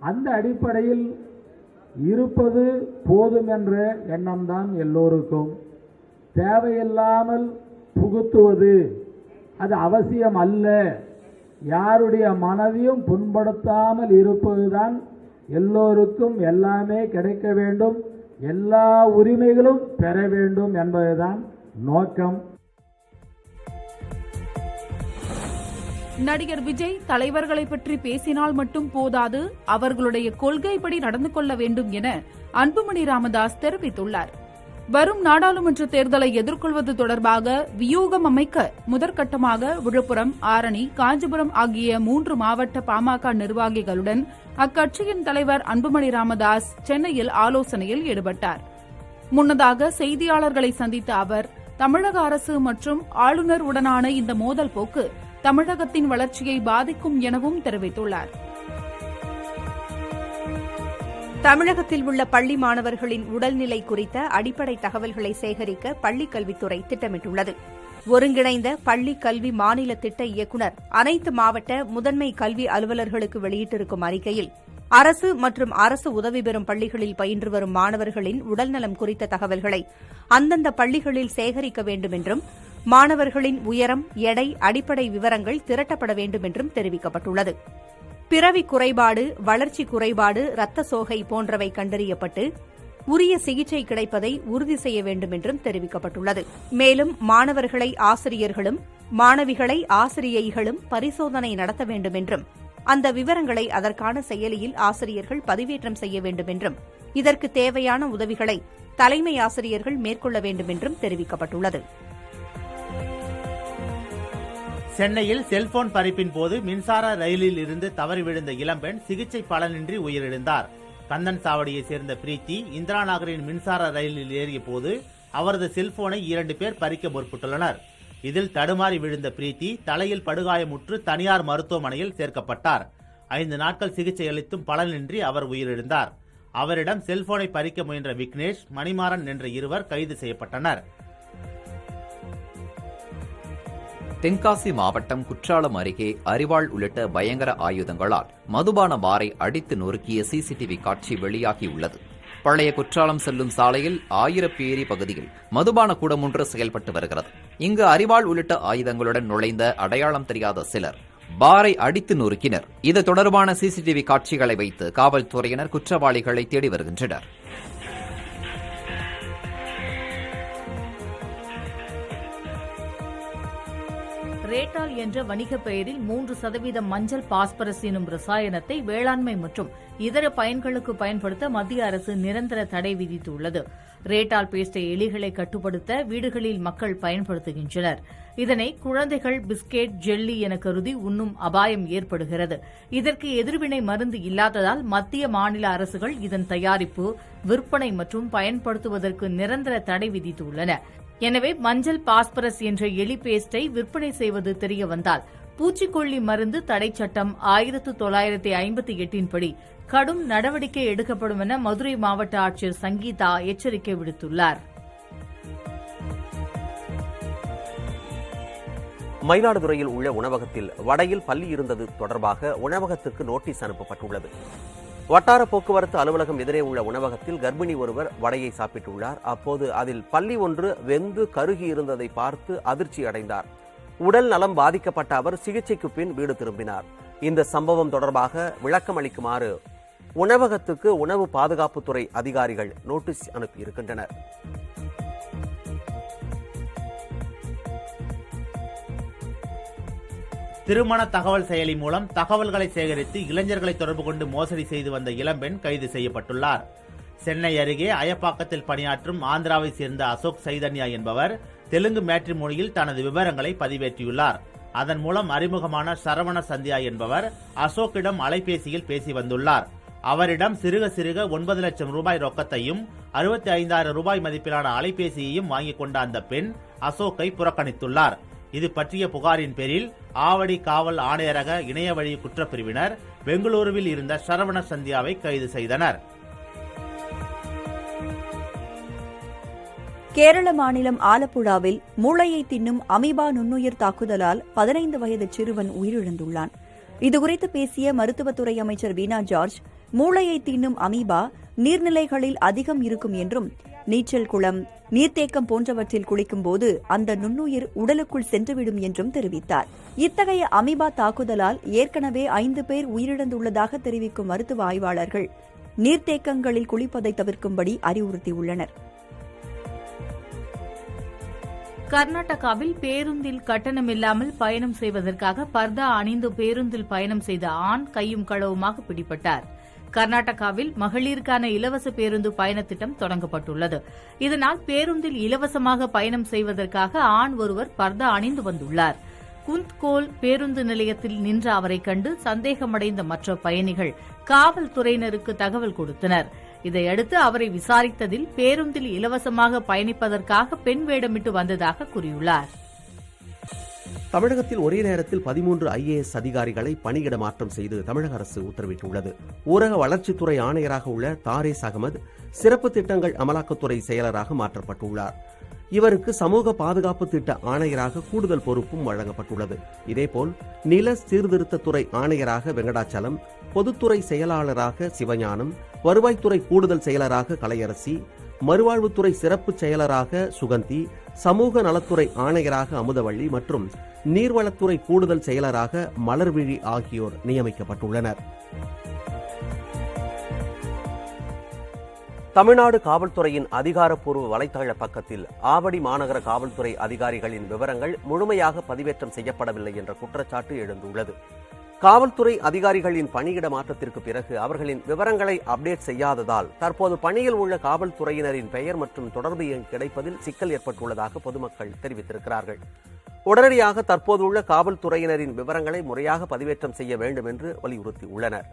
அந்த அடிப்படையில் இருப்பது போதும் என்ற எண்ணம்தான் எல்லோருக்கும். தேவையில்லாமல் புகுத்துவது அது அவசியம் அல்ல. யாருடைய மனதையும் புண்படுத்தாமல் இருப்பதுதான் எல்லோருக்கும் எல்லாமே கிடைக்க வேண்டும், எல்லா உரிமைகளும் பெற வேண்டும் என்பதுதான் நோக்கம். நடிகர் விஜய் தலைவர்களை பற்றி பேசினால் மட்டும் போதாது, அவர்களுடைய கொள்கைப்படி நடந்து கொள்ள வேண்டும் என அன்புமணி ராமதாஸ் தெரிவித்துள்ளார். வரும் நாடாளுமன்ற தேர்தலை எதிர்கொள்வது தொடர்பாக வியூகம் அமைக்க முதற்கட்டமாக விழுப்புரம், ஆரணி, காஞ்சிபுரம் ஆகிய 3 மாவட்ட பாமக நிர்வாகிகளுடன் அக்கட்சியின் தலைவர் அன்புமணி ராமதாஸ் சென்னையில் ஆலோசனையில் ஈடுபட்டார். முன்னதாக செய்தியாளர்களை சந்தித்த அவர், தமிழக அரசு மற்றும் ஆளுநர் உடனான இந்த மோதல் போக்கு தமிழகத்தின் வளர்ச்சியை பாதிக்கும் எனவும் தெரிவித்துள்ளார். தமிழகத்தில் உள்ள பள்ளி மாணவர்களின் உடல்நிலை குறித்த அடிப்படை தகவல்களை சேகரிக்க பள்ளிக் கல்வித்துறை திட்டமிட்டுள்ளது. ஒருங்கிணைந்த பள்ளி கல்வி மாநில திட்ட இயக்குநர் அனைத்து மாவட்ட முதன்மை கல்வி அலுவலர்களுக்கு வெளியிட்டிருக்கும் அறிக்கையில், அரசு மற்றும் அரசு உதவி பெறும் பள்ளிகளில் பயின்று வரும் மாணவர்களின் உடல்நலம் குறித்த தகவல்களை அந்தந்த பள்ளிகளில் சேகரிக்க வேண்டும் என்றும், மாணவர்களின் உயரம், எடை, அடிப்படை விவரங்கள் திரட்டப்பட வேண்டும் என்றும் தெரிவிக்கப்பட்டுள்ளது. பிறவி குறைபாடு, வளர்ச்சி குறைபாடு, இரத்த சோகை போன்றவை கண்டறியப்பட்டு உரிய சிகிச்சை கிடைப்பதை உறுதி செய்ய வேண்டும் என்றும் தெரிவிக்கப்பட்டுள்ளது. மேலும் மாணவர்களை ஆசிரியர்களும் மாணவிகளை ஆசிரியைகளும் பரிசோதனை நடத்த வேண்டும் என்றும், அந்த விவரங்களை அதற்கான செயலியில் ஆசிரியர்கள் பதிவேற்றம் செய்ய வேண்டும் என்றும், இதற்கு தேவையான உதவிகளை தலைமை ஆசிரியர்கள் மேற்கொள்ள வேண்டும் என்றும் தெரிவிக்கப்பட்டுள்ளது. சென்னையில் செல்போன் பறிப்பின் போது மின்சார ரயிலில் இருந்து தவறி விழுந்த இளம்பெண் சிகிச்சை பலனின்றி உயிரிழந்தார். கந்தன் சாவடியைச் சேர்ந்த பிரீத்தி இந்திரா நகரின் மின்சார ரயிலில் ஏறிய போது அவரது செல்போனை 2 பேர் பறிக்க முற்பட்டுள்ளனர். இதில் தடுமாறி விழுந்த பிரீத்தி தலையில் படுகாயமுற்று தனியார் மருத்துவமனையில் சேர்க்கப்பட்டார். 5 நாட்கள் சிகிச்சை அளித்தும் பலனின்றி அவர் உயிரிழந்தார். அவரிடம் செல்போனை பறிக்க முயன்ற விக்னேஷ், மணிமாறன் என்ற இருவர் கைது செய்யப்பட்டனர். தென்காசி மாவட்டம் குற்றாலம் அருகே அரிவாள் உள்ளிட்ட பயங்கர ஆயுதங்களால் மதுபான பாரை அடித்து நொறுக்கிய சிசிடிவி காட்சி வெளியாகியுள்ளது. பழைய குற்றாலம் செல்லும் சாலையில் ஆயிரப்பேரி பகுதியில் மதுபான கூடம் ஒன்று செயல்பட்டு வருகிறது. இங்கு அரிவாள் உள்ளிட்ட ஆயுதங்களுடன் நுழைந்த அடையாளம் தெரியாத சிலர் பாரை அடித்து நொறுக்கினர். இது தொடர்பான சிசிடிவி காட்சிகளை வைத்து காவல்துறையினர் குற்றவாளிகளை தேடி வருகின்றனர். ரேட்டால் என்ற வணிக பெயரில் 3% மஞ்சள் பாஸ்பரஸ் எனும் ரசாயனத்தை வேளாண்மை மற்றும் இதர பயன்களுக்கு பயன்படுத்த மத்திய அரசு நிரந்தர தடை விதித்துள்ளது. ரேட்டால் பேஸ்டை எலிகளை கட்டுப்படுத்த வீடுகளில் மக்கள் பயன்படுத்துகின்றனர். இதனை குழந்தைகள் பிஸ்கெட், ஜெல்லி என கருதி உண்ணும் அபாயம் ஏற்படுகிறது. இதற்கு எதிர்வினை மருந்து இல்லாததால் மத்திய மாநில அரசுகள் இதன் தயாரிப்பு, விற்பனை மற்றும் பயன்படுத்துவதற்கு நிரந்தர தடை விதித்துள்ளன. எனவே மஞ்சள் பாஸ்பரஸ் என்ற எலி பேஸ்டை விற்பனை செய்வது தெரியவந்தால் பூச்சிக்கொல்லி மருந்து தடை சட்டம் 1958 படி கடும் நடவடிக்கை எடுக்கப்படும் என மதுரை மாவட்ட ஆட்சியர் சங்கீதா எச்சரிக்கை விடுத்துள்ளார். மயிலாடுதுறையில் உள்ள உணவகத்தில் வடையில் பல்லி இருந்தது தொடர்பாக உணவகத்துக்கு நோட்டீஸ் அனுப்பப்பட்டுள்ளது. வட்டார போக்குவரத்து அலுவலகம் எதிரே உள்ள உணவகத்தில் கர்ப்பிணி ஒருவர் வடையை சாப்பிட்டுள்ளார். அப்போது அதில் பல்லி ஒன்று வெந்து கருகி இருந்ததை பார்த்து அதிர்ச்சி அடைந்தார். உடல் நலம் பாதிக்கப்பட்ட அவர் சிகிச்சைக்கு பின் வீடு திரும்பினார். இந்த சம்பவம் தொடர்பாக விளக்கம் அளிக்குமாறு உணவகத்துக்கு உணவு பாதுகாப்புத்துறை அதிகாரிகள் நோட்டீஸ் அனுப்பியிருக்கின்றனர். திருமண தகவல் செயலி மூலம் தகவல்களை சேகரித்து இளைஞர்களை தொடர்பு கொண்டு மோசடி செய்து வந்த இளம்பெண் கைது செய்யப்பட்டுள்ளார். சென்னை அருகே அயப்பாக்கத்தில் பணியாற்றும் ஆந்திராவை சேர்ந்த அசோக் சைதன்யா என்பவர் தெலுங்கு மேட்ரிமோனியில் தனது விவரங்களை பதிவேற்றியுள்ளார். அதன் மூலம் அறிமுகமான சரவண சந்தியா என்பவர் அசோக்கிடம் அலைபேசியில் பேசி வந்துள்ளார். அவரிடம் சிறுக சிறுக 9 லட்சம் ரூபாய் ரொக்கத்தையும் 65,000 ரூபாய் மதிப்பிலான அலைபேசியையும் வாங்கிக் கொண்ட அந்த பெண் அசோக்கை புறக்கணித்துள்ளார். இது பற்றிய புகாரின் பேரில் ஆவடி காவல் ஆணையரக இணையவழி குற்றப்பிரிவினர் பெங்களூருவில் இருந்த சரவண சந்தியாவை கைது செய்தனர். கேரள மாநிலம் ஆலப்புழாவில் மூளையை தின்னும் அமீபா நுண்ணுயிர் தாக்குதலால் 15 வயது சிறுவன் உயிரிழந்துள்ளான். இதுகுறித்து பேசிய மருத்துவத்துறை அமைச்சர் வீணா ஜார்ஜ், மூளையை தின்னும் அமீபா நீர்நிலைகளில் அதிகம் இருக்கும் என்றும் நீச்சல் குளம், நீர்த்தேக்கம் போன்றவற்றில் குளிக்கும் போது அந்த நுண்ணுயிர் உடலுக்குள் சென்றுவிடும் என்றும் தெரிவித்தார். இத்தகைய அமீபா தாக்குதலால் ஏற்கனவே 5 பேர் உயிரிழந்துள்ளதாக தெரிவிக்கும் மருத்துவ ஆய்வாளர்கள் நீர்த்தேக்கங்களில் குளிப்பதை தவிர்க்கும்படி அறிவுறுத்தியுள்ளனர். கர்நாடகாவில் பேருந்தில் கட்டணமில்லாமல் பயணம் செய்வதற்காக பர்தா அணிந்து பேருந்தில் பயணம் செய்த ஆண் கையும் களவுமாக பிடிபட்டார். கர்நாடகாவில் மகளிருக்கான இலவச பேருந்து பயண திட்டம் தொடங்கப்பட்டுள்ளது. இதனால் பேருந்தில் இலவசமாக பயணம் செய்வதற்காக ஆண் ஒருவர் பர்தா அணிந்து வந்துள்ளார். குந்த்கோல் பேருந்து நிலையத்தில் நின்ற அவரை கண்டு சந்தேகமடைந்த மற்ற பயணிகள் காவல்துறையினருக்கு தகவல் கொடுத்தனர். இதையடுத்து அவரை விசாரித்ததில் பேருந்தில் இலவசமாக பயணிப்பதற்காக பெண் வேடமிட்டு வந்ததாக கூறியுள்ளார். தமிழகத்தில் ஒரே நேரத்தில் 13 IAS அதிகாரிகளை பணியிட மாற்றம் செய்து தமிழக அரசு உத்தரவிட்டுள்ளது. ஊரக வளர்ச்சித்துறை ஆணையராக உள்ள தாரேஸ் அகமது சிறப்பு திட்டங்கள் அமலாக்கத்துறை செயலராக மாற்றப்பட்டுள்ளார். இவருக்கு சமூக பாதுகாப்பு திட்ட ஆணையராக கூடுதல் பொறுப்பும் வழங்கப்பட்டுள்ளது. இதேபோல் நில சீர்திருத்தத்துறை ஆணையராக வெங்கடாச்சலம், பொதுத்துறை செயலாளராக சிவஞானம், வருவாய்த்துறை கூடுதல் செயலராக கலையரசி, மறுவாழ்வுத்துறை சிறப்பு செயலராக சுகந்தி, சமூக நலத்துறை ஆணையராக அமுதவள்ளி மற்றும் நீர்வளத்துறை கூடுதல் செயலராக மலர்விழி ஆகியோர் நியமிக்கப்பட்டுள்ளனர். தமிழ்நாடு காவல்துறையின் அதிகாரப்பூர்வ வலைத்தள பக்கத்தில் ஆவடி மாநகர காவல்துறை அதிகாரிகளின் விவரங்கள் முழுமையாக பதிவேற்றம் செய்யப்படவில்லை என்ற குற்றச்சாட்டு எழுந்துள்ளது. காவல்துறை அதிகாரிகளின் பணியிட மாற்றத்திற்கு பிறகு அவர்களின் விவரங்களை அப்டேட் செய்யாததால் தற்போது பணியில் உள்ள காவல்துறையினரின் பெயர் மற்றும் தொடர்பு எண் கிடைப்பதில் சிக்கல் ஏற்பட்டுள்ளதாக பொதுமக்கள் தெரிவித்திருக்கிறார்கள். உடனடியாக தற்போதுள்ள காவல்துறையினரின் விவரங்களை முறையாக பதிவேற்றம் செய்ய வேண்டும் என்று வலியுறுத்தியுள்ளனர்.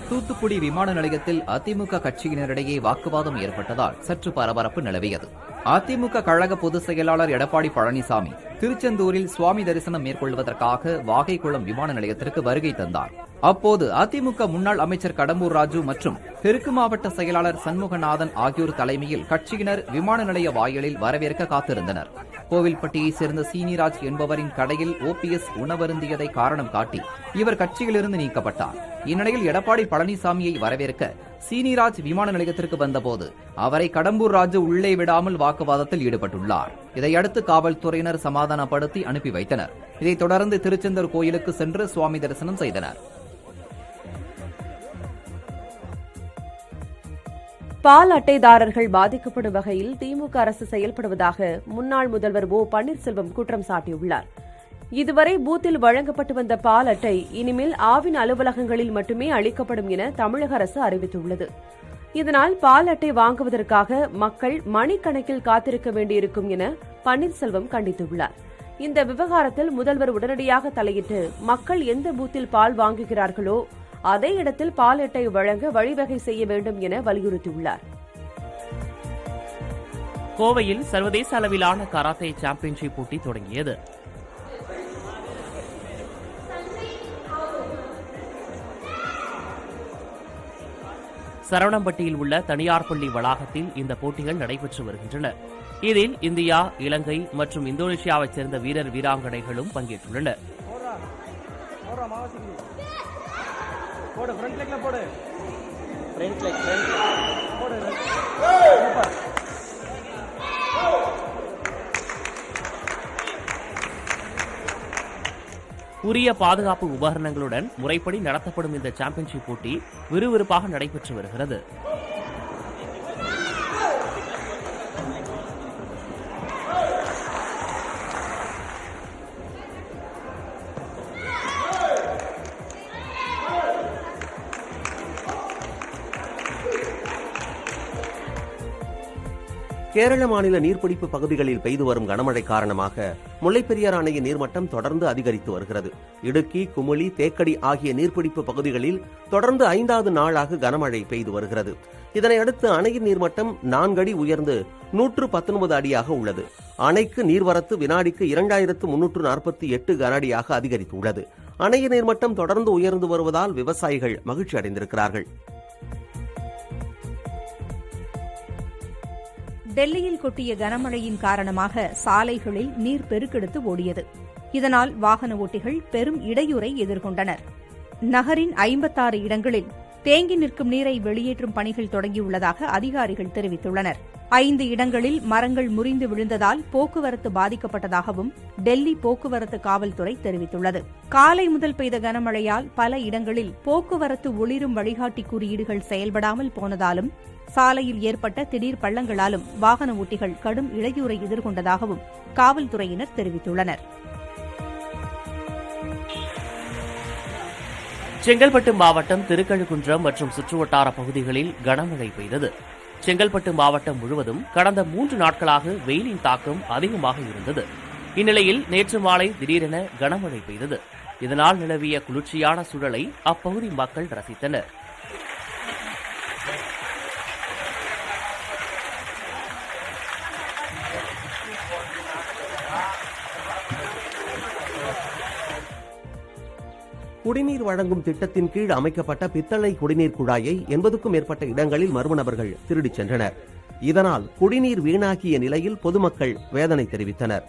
தூத்துக்குடி விமான நிலையத்தில் அதிமுக கட்சியினரிடையே வாக்குவாதம் ஏற்பட்டதால் சற்று பரபரப்பு நிலவியது. அதிமுக கழக பொதுச் செயலாளர் எடப்பாடி பழனிசாமி திருச்செந்தூரில் சுவாமி தரிசனம் மேற்கொள்வதற்காக வாகைக்குளம் விமான நிலையத்திற்கு வருகை தந்தார். அப்போது அதிமுக முன்னாள் அமைச்சர் கடம்பூர் ராஜு மற்றும் தெற்கு மாவட்ட செயலாளர் சண்முகநாதன் ஆகியோர் தலைமையில் கட்சியினர் விமான நிலைய வாயிலில் வரவேற்க காத்திருந்தனர். கோவில்பட்டியைச் சேர்ந்த சீனிராஜ் என்பவரின் கடையில் ஓபிஎஸ் உணவருந்தியதை காரணம் காட்டி இவர் கட்சியிலிருந்து நீக்கப்பட்டார். இந்நிலையில் எடப்பாடி பழனிசாமியை வரவேற்க சீனிராஜ் விமான நிலையத்திற்கு வந்தபோது அவரை கடம்பூர் ராஜு உள்ளே விடாமல் வாக்குவாதத்தில் ஈடுபட்டுள்ளார். இதையடுத்து காவல்துறையினர் சமாதானப்படுத்தி அனுப்பி வைத்தனர். இதைத் தொடர்ந்து திருச்செந்தூர் கோயிலுக்கு சென்று சுவாமி தரிசனம் செய்தனர். பால் அட்டைதாரர்கள் பாதிக்கப்படும் வகையில் திமுக அரசு செயல்படுவதாக முன்னாள் முதல்வர் ஓ பன்னீர்செல்வம் குற்றம் சாட்டியுள்ளார். இதுவரை பூத்தில் வழங்கப்பட்டு வந்த பால் அட்டை இனிமேல் ஆவின் அலுவலகங்களில் மட்டுமே அளிக்கப்படும் என தமிழக அரசு அறிவித்துள்ளது. இதனால் பால் அட்டை வாங்குவதற்காக மக்கள் மணிக்கணக்கில் காத்திருக்க வேண்டியிருக்கும் என பன்னீர்செல்வம் கண்டித்துள்ளார். இந்த விவகாரத்தில் முதல்வர் உடனடியாக தலையிட்டு மக்கள் எந்த பூத்தில் பால் வாங்குகிறார்களோ அதே இடத்தில் பால் அட்டை வழங்க வழிவகை செய்ய வேண்டும் என வலியுறுத்தியுள்ளார். கோவையில் சர்வதேச அளவிலான கராத்தே சாம்பியன்ஷிப் போட்டி தொடங்கியது. சரவணம்பட்டியில் உள்ள தனியார் பள்ளி வளாகத்தில் இந்த போட்டிகள் நடைபெற்று வருகின்றன. இதில் இந்தியா, இலங்கை மற்றும் இந்தோனேஷியாவைச் சேர்ந்த வீரர் வீராங்கனைகளும் பங்கேற்றுள்ளனர். உரிய பாதுகாப்பு உபகரணங்களுடன் முறைப்படி நடத்தப்படும் இந்த சாம்பியன்ஷிப் போட்டி விறுவிறுப்பாக நடைபெற்று வருகிறது. கேரள மாநில நீர்பிடிப்பு பகுதிகளில் பெய்து வரும் கனமழை காரணமாக முல்லைப்பெரியாறு அணையின் நீர்மட்டம் தொடர்ந்து அதிகரித்து வருகிறது. இடுக்கி, குமுளி, தேக்கடி ஆகிய நீர்பிடிப்பு பகுதிகளில் தொடர்ந்து 5வது நாளாக கனமழை பெய்து வருகிறது. இதனையடுத்து அணையின் நீர்மட்டம் 4 அடி உயர்ந்து 119 அடியாக உள்ளது. அணைக்கு நீர்வரத்து வினாடிக்கு 2348 கன அடியாக அதிகரித்துள்ளது. அணையின் நீர்மட்டம் தொடர்ந்து உயர்ந்து வருவதால் விவசாயிகள் மகிழ்ச்சி அடைந்திருக்கிறார்கள். டெல்லியில் கொட்டிய கனமழையின் காரணமாக சாலைகளில் நீர் பெருக்கெடுத்து ஓடியது. இதனால் வாகன ஓட்டிகள் பெரும் இடையூறை எதிர்கொண்டனர். நகரின் 56 இடங்களில் தேங்கி நிற்கும் நீரை வெளியேற்றும் பணிகள் தொடங்கியுள்ளதாக அதிகாரிகள் தெரிவித்துள்ளனர். 5 இடங்களில் மரங்கள் முறிந்து விழுந்ததால் போக்குவரத்து பாதிக்கப்பட்டதாகவும் டெல்லி போக்குவரத்து காவல்துறை தெரிவித்துள்ளது. காலை முதல் பெய்த கனமழையால் பல இடங்களில் போக்குவரத்து ஒளிரும் வழிகாட்டி குறியீடுகள் செயல்படாமல் போனதாலும் சாலையில் ஏற்பட்ட திடீர் பள்ளங்களாலும் வாகன ஓட்டிகள் கடும் இடையூறை எதிர்கொண்டதாகவும் காவல்துறையினர் தெரிவித்துள்ளனர். செங்கல்பட்டு மாவட்டம் திருக்கழுக்குன்றம் மற்றும் சுற்றுவட்டார பகுதிகளில் கனமழை பெய்தது. செங்கல்பட்டு மாவட்டம் முழுவதும் கடந்த 3 நாட்களாக வெயிலின் தாக்கம் அதிகமாக இருந்தது. இந்நிலையில் நேற்று மாலை திடீரென கனமழை பெய்தது. இதனால் நிலவிய குளிர்ச்சியான சூழலை அப்பகுதி மக்கள் ரசித்தனர். குடிநீர் வழங்கும் திட்டத்தின் கீழ் அமைக்கப்பட்ட பித்தளை குடிநீர் குழாயை 80க்கும் மேற்பட்ட இடங்களில் மர்ம நபர்கள் திருடிச் சென்றனர். இதனால் குடிநீர் வீணாக்கிய நிலையில் பொதுமக்கள் வேதனை தெரிவித்தனர்.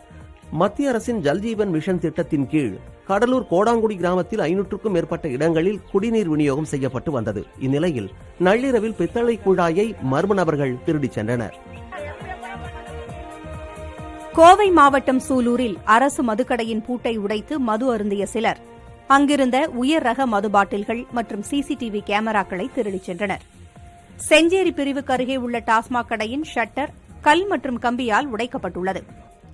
மத்திய அரசின் ஜல்ஜீவன் மிஷன் திட்டத்தின் கீழ் கடலூர் கோடாங்குடி கிராமத்தில் 500க்கும் மேற்பட்ட இடங்களில் குடிநீர் விநியோகம் செய்யப்பட்டு வந்தது. இந்நிலையில் நள்ளிரவில் பித்தளை குழாயை மர்ம நபர்கள் திருடிச் சென்றனர். கோவை மாவட்டம் சூலூரில் அரசு மதுக்கடையின் பூட்டை உடைத்து மது அருந்திய சிலர் அங்கிருந்த உயர் ரக மது பாட்டில்கள் மற்றும் சிசிடிவி கேமராக்களை திருடிச் சென்றனர். செஞ்சேரி பிரிவுக்கு அருகே உள்ள டாஸ்மாக் கடையின் ஷட்டர் கல் மற்றும் கம்பியால் உடைக்கப்பட்டுள்ளது.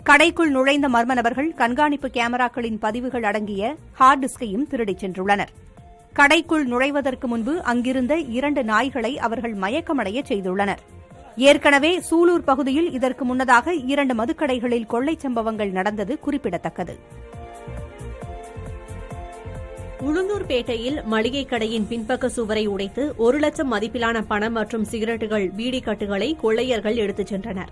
கடைக்குள் நுழைந்த மர்ம நபர்கள் கண்காணிப்பு கேமராக்களின் பதிவுகள் அடங்கிய ஹார்ட் டிஸ்கையும் திருடிச் சென்றுள்ளனர். கடைக்குள் நுழைவதற்கு முன்பு அங்கிருந்த 2 நாய்களை அவர்கள் மயக்கமடைய செய்துள்ளனர். ஏற்கனவே சூலூர் பகுதியில் இதற்கு முன்னதாக 2 மதுக்கடைகளில் கொள்ளைச் சம்பவங்கள் நடந்தது குறிப்பிடத்தக்கது. உளுந்தூர்பேட்டையில் மளிகை கடையின் பின்பக்க சுவரை உடைத்து 1 லட்சம் மதிப்பிலான பணம் மற்றும் சிகரெட்டுகள், பீடி கட்டுகளை கொள்ளையர்கள் எடுத்துச் சென்றனர்.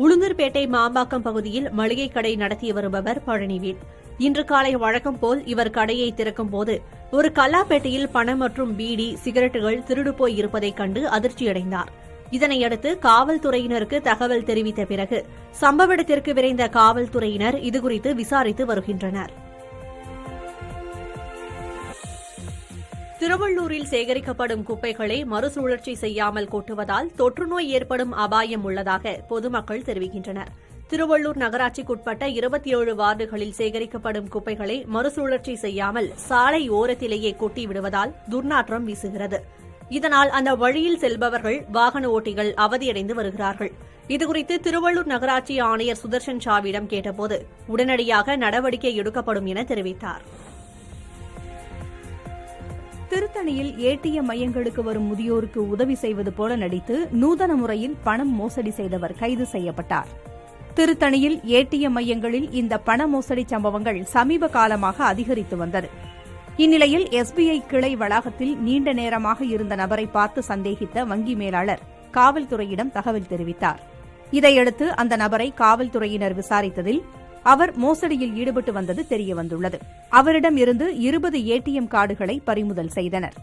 உளுந்தூர்பேட்டை மாம்பாக்கம் பகுதியில் மளிகை கடை நடத்தி வருபவர் பழனிவேல். இன்று காலை வழக்கம் போல் இவர் கடையை திறக்கும் போது ஒரு கல்லாப்பேட்டையில் பணம் மற்றும் பீடி, சிகரெட்டுகள் திருடு போய் இருப்பதைக் கண்டு அதிர்ச்சியடைந்தார். இதனையடுத்து காவல்துறையினருக்கு தகவல் தெரிவித்த பிறகு சம்பவ இடத்திற்கு விரைந்த காவல்துறையினர் இதுகுறித்து விசாரித்து வருகின்றனர். திருவள்ளூரில் சேகரிக்கப்படும் குப்பைகளை மறுசுழற்சி செய்யாமல் கொட்டுவதால் தொற்றுநோய் ஏற்படும் அபாயம் உள்ளதாக பொதுமக்கள் தெரிவிக்கின்றனர். திருவள்ளூர் நகராட்சிக்குட்பட்ட 27 வார்டுகளில் சேகரிக்கப்படும் குப்பைகளை மறுசுழற்சி செய்யாமல் சாலை ஓரத்திலேயே கொட்டி விடுவதால் துர்நாற்றம் வீசுகிறது. இதனால் அந்த வழியில் செல்பவர்கள், வாகன ஓட்டிகள் அவதியடைந்து வருகிறார்கள். இதுகுறித்து திருவள்ளூர் நகராட்சி ஆணையர் சுதர்ஷன் சாவிடம் கேட்டபோது உடனடியாக நடவடிக்கை எடுக்கப்படும் என தெரிவித்தார். திருத்தணியில் ஏடிஎம் மையங்களுக்கு வரும் முதியோருக்கு உதவி செய்வது போல நடித்து நூதன முறையில் பணம் மோசடி செய்தவர் கைது செய்யப்பட்டார். திருத்தணியில் ஏடிஎம் மையங்களில் இந்த பண மோசடி சம்பவங்கள் சமீப காலமாக அதிகரித்து வந்தது. இந்நிலையில் எஸ்பிஐ கிளை வளாகத்தில் நீண்ட நேரமாக இருந்த நபரை பார்த்து சந்தேகித்த வங்கி மேலாளர் காவல்துறையிடம் தகவல் தெரிவித்தார். இதையடுத்து அந்த நபரை காவல்துறையினர் விசாரித்ததில் அவர் மோசடியில் ஈடுபட்டு வந்தது தெரியவந்துள்ளது. அவரிடம் இருந்து 20 ஏடிஎம் கார்டுகளை பறிமுதல் செய்தனர்.